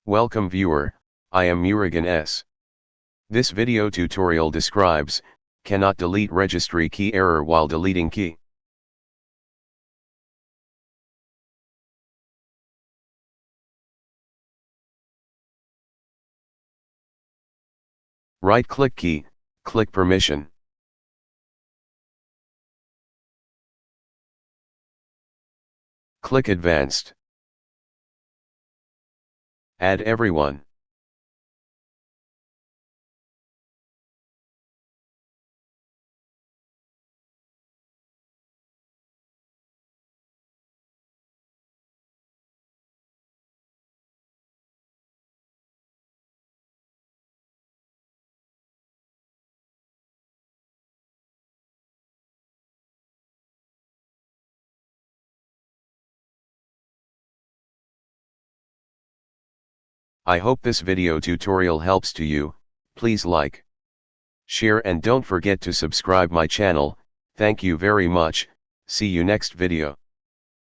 Welcome viewer, I am Murugan S. This video tutorial describes, cannot delete registry key error while deleting key. Right-click key, click permission. Click advanced. Add everyone. I hope this video tutorial helps to you. Please like, share and don't forget to subscribe my channel. Thank you very much. See you next video.